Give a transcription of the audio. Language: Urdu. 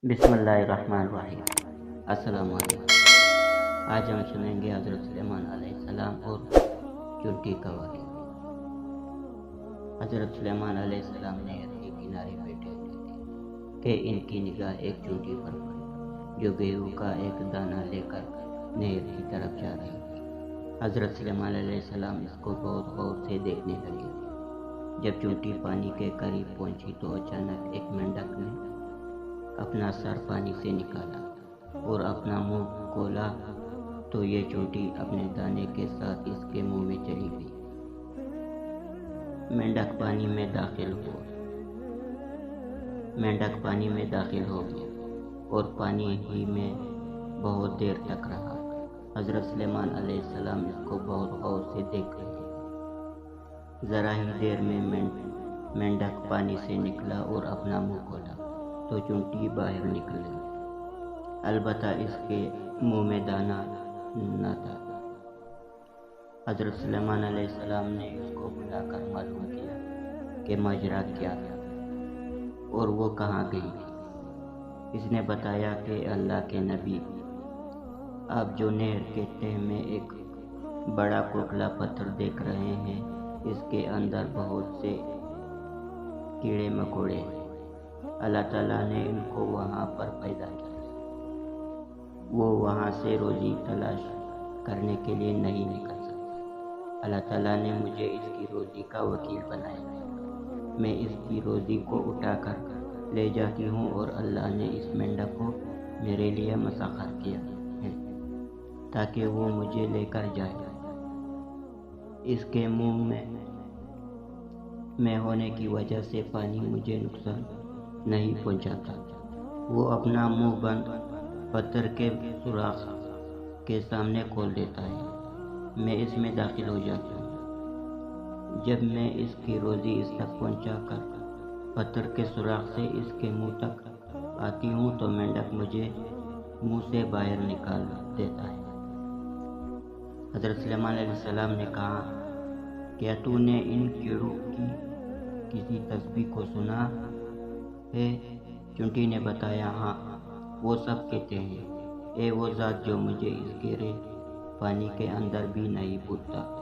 بسم اللہ الرحمن الرحیم۔ السلام علیکم۔ آج ہم سنیں گے حضرت سلیمان علیہ السلام اور چونٹی کا واقعہ۔ حضرت سلیمان علیہ السلام نہر کے کنارے بیٹھے ہوئے تھے کہ ان کی نگاہ ایک چونٹی پر پڑی جو گیہوں کا ایک دانہ لے کر نہر کی طرف جا رہی تھی۔ حضرت سلیمان علیہ السلام اس کو بہت غور سے دیکھنے لگے۔ جب چونٹی پانی کے قریب پہنچی تو اچانک ایک مینڈک نے اپنا سر پانی سے نکالا اور اپنا منہ کھولا تو یہ چونٹی اپنے دانے کے ساتھ اس کے منہ میں چلی گئی۔ مینڈک پانی میں داخل ہو گیا اور پانی ہی میں بہت دیر تک رہا۔ حضرت سلیمان علیہ السلام اس کو بہت غور سے دیکھ رہے تھے۔ ذرا ہی دیر میں مینڈک پانی سے نکلا اور اپنا منہ کھولا تو چونٹی باہر نکل گئی، البتہ اس کے منہ میں دانہ نہ تھا۔ حضرت سلیمان علیہ السلام نے اس کو بلا کر معلوم کیا کہ ماجرا کیا تھا اور وہ کہاں گئی تھی۔ اس نے بتایا کہ اللہ کے نبی، آپ جو نہر کے تہہ میں ایک بڑا کھوکھلا پتھر دیکھ رہے ہیں، اس کے اندر بہت سے کیڑے مکوڑے ہیں۔ اللہ تعالیٰ نے ان کو وہاں پر پیدا کیا۔ وہ وہاں سے روزی تلاش کرنے کے لیے نہیں نکل سکتے۔ اللہ تعالیٰ نے مجھے اس کی روزی کا وکیل بنایا۔ میں اس کی روزی کو اٹھا کر لے جاتی ہوں اور اللہ نے اس مینڈک کو میرے لیے مسخر کیا ہے تاکہ وہ مجھے لے کر جائے۔ اس کے منہ میں ہونے کی وجہ سے پانی مجھے نقصان نہیں پہنچاتا۔ وہ اپنا منہ بند پتھر کے سوراخ کے سامنے کھول دیتا ہے۔ میں اس میں داخل ہو جاتا ہوں۔ جب میں اس کی روزی اس تک پہنچا کر پتھر کے سوراخ سے اس کے منہ تک آتی ہوں تو مینڈک مجھے منہ سے باہر نکال دیتا ہے۔ حضرت سلیمان علیہ السلام نے کہا، کیا تو نے ان کیڑوں کی کسی تسبیح کو سنا ہے؟ چونٹی نے بتایا، ہاں، وہ سب کہتے ہیں، اے وہ ذات جو مجھے اس گہرے پانی کے اندر بھی نہیں بھولتا۔